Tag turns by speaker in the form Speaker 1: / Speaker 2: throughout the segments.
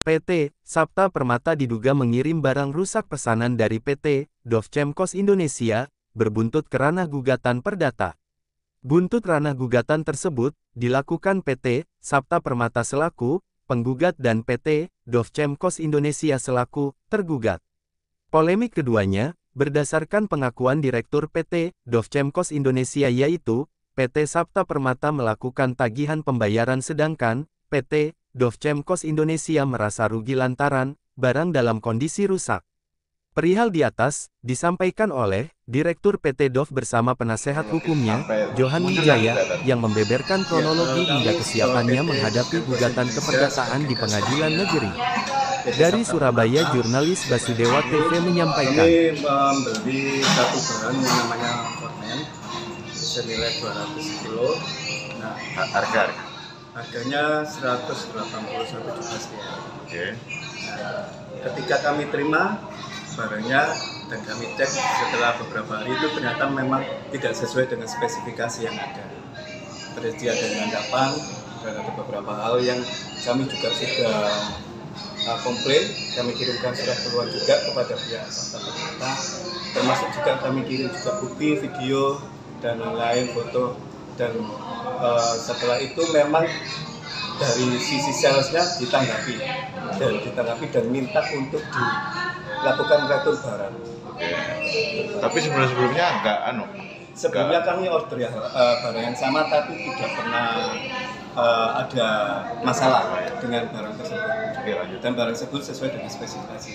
Speaker 1: PT Sabta Permata diduga mengirim barang rusak pesanan dari PT Dovchemkos Indonesia, berbuntut ke ranah gugatan perdata. Buntut ranah gugatan tersebut dilakukan PT Sabta Permata selaku penggugat dan PT Dovchemkos Indonesia selaku tergugat. Polemik keduanya berdasarkan pengakuan Direktur PT Dovchemkos Indonesia, yaitu PT Sabta Permata melakukan tagihan pembayaran sedangkan PT Dovchemkos Indonesia merasa rugi lantaran barang dalam kondisi rusak. Perihal di atas disampaikan oleh Direktur PT Dov bersama penasehat hukumnya, Johan Wijaya, yang membeberkan kronologi hingga kesiapannya menghadapi gugatan keperdataan di pengadilan negeri. Dari Surabaya, jurnalis Basudewa TV menyampaikan.
Speaker 2: Kami membeli satu bahan yang namanya Formen senilai 200 kilo. Nah, harganya 181 juta sekian.
Speaker 3: Oke.
Speaker 2: Nah, ketika kami terima barangnya dan kami cek setelah beberapa hari itu ternyata memang tidak sesuai dengan spesifikasi yang ada. Terjadi adanya anggapan dan ada beberapa hal yang kami juga sudah komplain, kami kirimkan surat keluar juga kepada pihak Sabta Permata, termasuk juga kami kirim juga bukti, video dan lain-lain, foto. Dan setelah itu memang dari sisi salesnya ditanggapi dan minta untuk dilakukan retur barang.
Speaker 3: Oke. Tapi sebelumnya
Speaker 2: Sebelumnya kami order ya barang yang sama tapi tidak pernah ada masalah dengan barang tersebut. Dan barang tersebut sesuai dengan spesifikasi.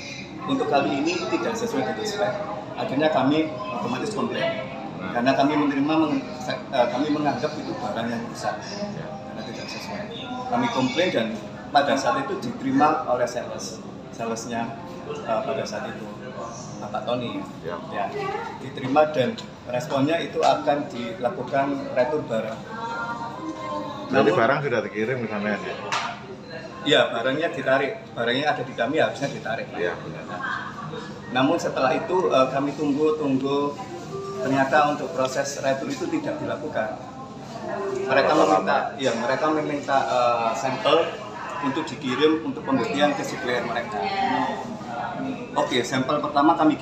Speaker 2: Untuk kali ini tidak sesuai dengan spek. Akhirnya kami otomatis komplain. Karena kami kami menganggap itu barang yang rusak karena tidak sesuai. Kami komplain dan pada saat itu diterima oleh salesnya pada saat itu Pak Tony ya, diterima dan responnya itu akan dilakukan retur barang.
Speaker 3: Jadi barang sudah dikirim ke sana ya?
Speaker 2: Iya, barangnya ditarik, barangnya ada di kami harusnya ditarik.
Speaker 3: Iya.
Speaker 2: Namun setelah itu kami tunggu. Ternyata untuk proses retur itu tidak dilakukan. Mereka meminta sampel untuk dikirim untuk pembuktian ke supplier mereka. Oke, sampel pertama kami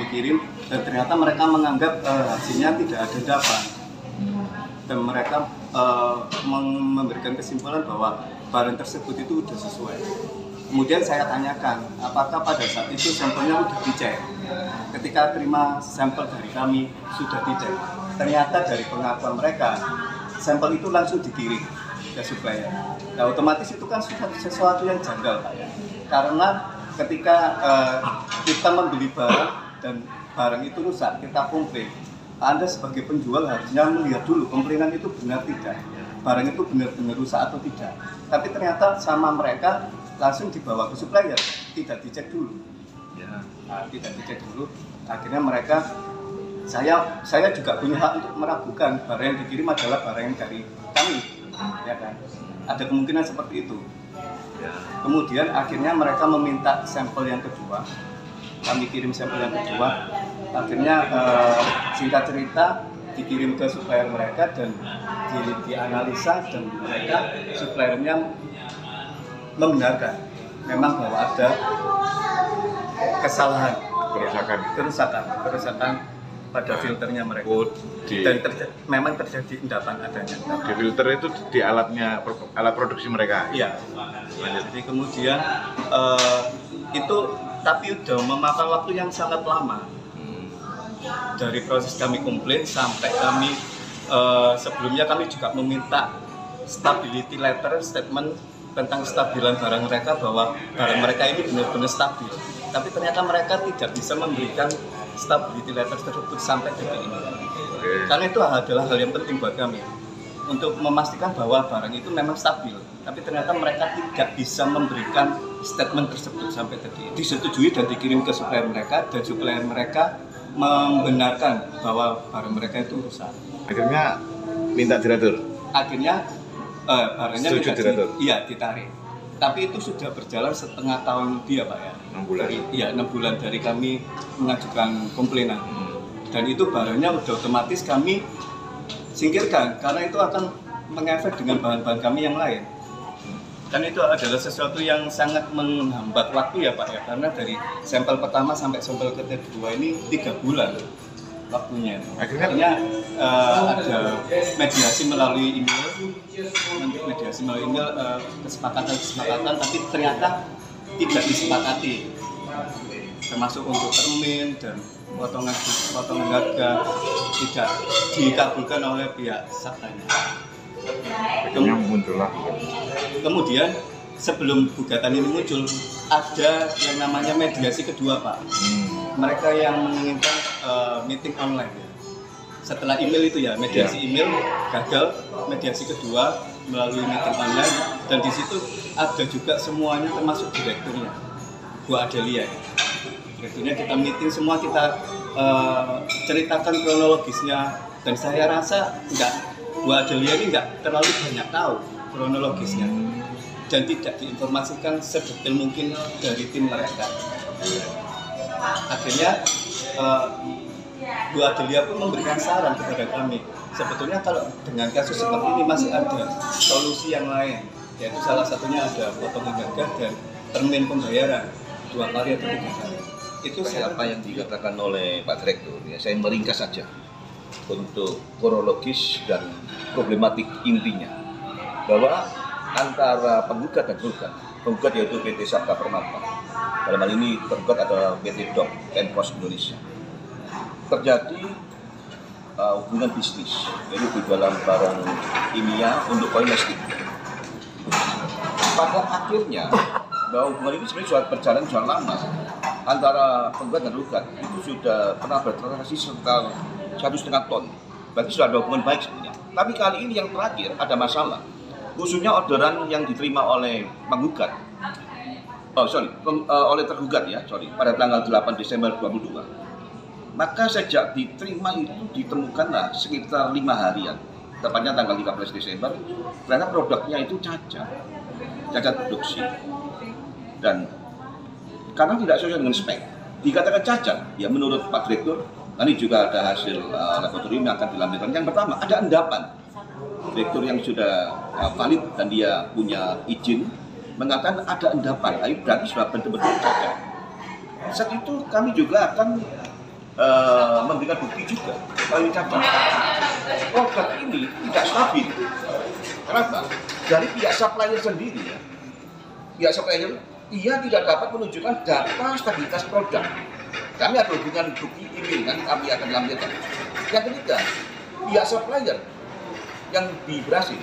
Speaker 2: kirim dan ternyata mereka menganggap hasilnya tidak ada endapan. Dan mereka memberikan kesimpulan bahwa barang tersebut itu sudah sesuai. Kemudian saya tanyakan, apakah pada saat itu sampelnya sudah dicek? Ketika terima sampel dari kami, sudah dicek. Ternyata dari pengakuan mereka, sampel itu langsung dikirim ke supplier. Nah, otomatis itu kan sesuatu yang janggal, Pak ya. Karena ketika kita membeli barang dan barang itu rusak, kita komplain. Anda sebagai penjual harusnya melihat dulu komplainan itu benar tidak, barang itu benar-benar rusak atau tidak. Tapi ternyata sama mereka langsung dibawa ke supplier, tidak dicek dulu. Tidak dicek dulu. Akhirnya mereka, saya juga punya hak untuk meragukan barang yang dikirim adalah barang yang dari kami, ya kan? Ada kemungkinan seperti itu. Kemudian akhirnya mereka meminta sampel yang kedua. Kami kirim sampel yang kedua. Akhirnya singkat cerita dikirim ke supplier mereka dan dianalisa dan mereka suppliernya membenarkan memang bahwa ada kesalahan, kerusakan pada filternya mereka. Dan memang terjadi endapan adanya.
Speaker 3: Di filter itu di alat produksi mereka.
Speaker 2: Iya. Jadi kemudian itu tapi udah memakan waktu yang sangat lama. Dari proses kami komplain sampai kami sebelumnya kami juga meminta stability letter statement tentang kestabilan barang mereka, bahwa barang mereka ini benar-benar stabil. Tapi ternyata mereka tidak bisa memberikan stability letter tersebut sampai detik ini. Karena itu adalah hal yang penting buat kami untuk memastikan bahwa barang itu memang stabil. Tapi ternyata mereka tidak bisa memberikan statement tersebut sampai detik ini. Disetujui dan dikirim ke supplier mereka dan supplier mereka membenarkan bahwa barang mereka itu rusak.
Speaker 3: Akhirnya minta diretur.
Speaker 2: Akhirnya barangnya ditarik. Tapi itu sudah berjalan setengah tahun lebih ya Pak ya.
Speaker 3: 6 bulan.
Speaker 2: Iya, 6 bulan dari kami mengajukan komplainan. Dan itu barangnya udah otomatis kami singkirkan karena itu akan mengefek dengan bahan-bahan kami yang lain. kan itu adalah sesuatu yang sangat menghambat waktu ya Pak ya, karena dari sampel pertama sampai sampel kedua ini 3 bulan waktunya. Akhirnya ada mediasi melalui email, kesepakatan, tapi ternyata tidak disepakati, termasuk untuk termin dan potongan harga tidak dikabulkan oleh pihak Sabtanya. Kemudian sebelum gugatan ini muncul, ada yang namanya mediasi kedua Pak. Mereka yang menginginkan meeting online. Setelah email itu ya, mediasi email gagal, mediasi kedua melalui meeting online, dan di situ ada juga semuanya termasuk direkturnya, Bu Adelia. Direkturnya kita meeting semua, kita ceritakan kronologisnya, dan saya rasa Bu Adelia ini nggak terlalu banyak tahu kronologisnya dan tidak diinformasikan sedetail mungkin dari tim mereka. Akhirnya Bu Adelia pun memberikan saran kepada kami, sebetulnya kalau dengan kasus seperti ini masih ada solusi yang lain, yaitu salah satunya ada potongan harga dan termin pembayaran 2 kali atau 3 kali. Itu
Speaker 4: apa yang dikatakan oleh Pak Direktur, ya, saya meringkas saja untuk kronologis dan problematik intinya, bahwa antara penggugat dan tergugat, penggugat yaitu PT Sabta Permata, dalam hal ini tergugat adalah PT Dok Chemicals Indonesia, terjadi hubungan bisnis, yaitu di dalam barang kimia untuk domestik. Pada akhirnya bahwa hubungan ini sebenarnya sudah berjalan lama antara penggugat dan tergugat, itu sudah pernah bertransaksi sekitar 1,5 ton, berarti sudah ada hubungan baik sebenarnya. Tapi kali ini yang terakhir ada masalah, khususnya orderan yang diterima oleh penggugat, oleh tergugat ya, pada tanggal 8 Desember 2022. Maka sejak diterima itu ditemukanlah sekitar 5 harian, tepatnya tanggal 13 Desember, ternyata produknya itu cacat produksi. Dan karena tidak sesuai dengan spek, dikatakan cacat, ya menurut Pak Direktur, nanti juga ada hasil laboratorium yang akan dilampirkan. Yang pertama, ada endapan. Direktur yang sudah valid dan dia punya izin mengatakan ada endapan, itu berarti sudah benar-benar cacat. Saat itu kami juga akan memberikan bukti juga kalau ini cacat. Produk ini tidak stabil. Kenapa? Dari pihak supplier sendiri ya. Pihak supplier ia tidak dapat menunjukkan data stabilitas produk. Kami ada hubungan bukti email, kan kami akan lampirkan. Yang ketiga, pihak supplier yang di Brasil,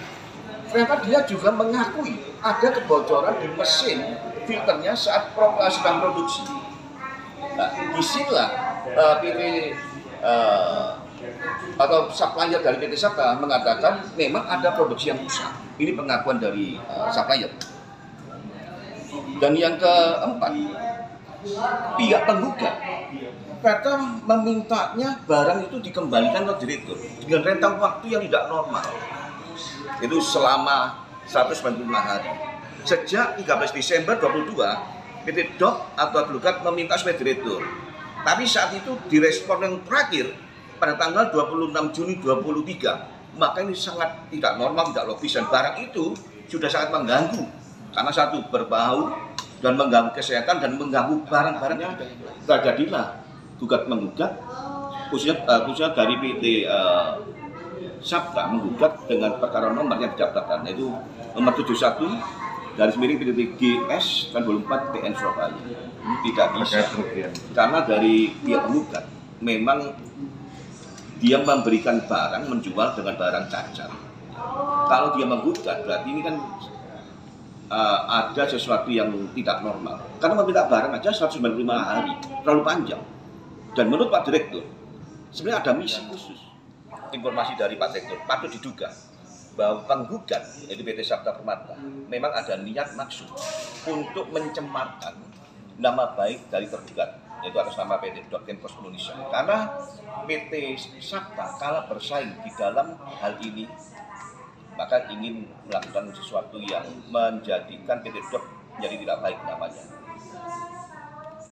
Speaker 4: ternyata dia juga mengakui ada kebocoran di mesin filternya saat sedang produksi. Nah, disinilah PT atau supplier dari PT Sabta mengatakan memang ada produksi yang rusak. Ini pengakuan dari supplier. Dan yang keempat, pihak penggugat ternyata memintanya barang itu dikembalikan ke direktur dengan rentang waktu yang tidak normal, itu selama 195 hari. Sejak 13 Desember 2022, PT Dok atau tergugat meminta supaya direktur. Tapi saat itu direspon yang terakhir pada tanggal 26 Juni 2023, maka ini sangat tidak normal, tidak logis, dan barang itu sudah sangat mengganggu karena satu berbau dan mengganggu kesehatan dan mengganggu barang-barang yang ada. Terjadilah gugat menggugat, khususnya dari PT Sabta menggugat dengan perkara nomor yang didaftarkan, yaitu nomor 71 garis miring PTTGS kan 24 TN Surabaya. Ini tidak bisa karena dari pihak penggugat memang dia memberikan barang, menjual dengan barang cacat. Kalau dia menggugat berarti ini kan ada sesuatu yang tidak normal. Karena meminta barang aja 195 hari, terlalu panjang. Dan menurut Pak Direktur, sebenarnya ada misi khusus. Informasi dari Pak Direktur, patut diduga bahwa penggugat, yaitu PT Sabta Permata, memang ada niat maksud untuk mencemarkan nama baik dari tergugat, yaitu atas nama PT Dok Chemicals Indonesia. Karena PT Sabta kalah bersaing di dalam hal ini, maka ingin melakukan sesuatu yang menjadikan PT Dok menjadi tidak baik namanya.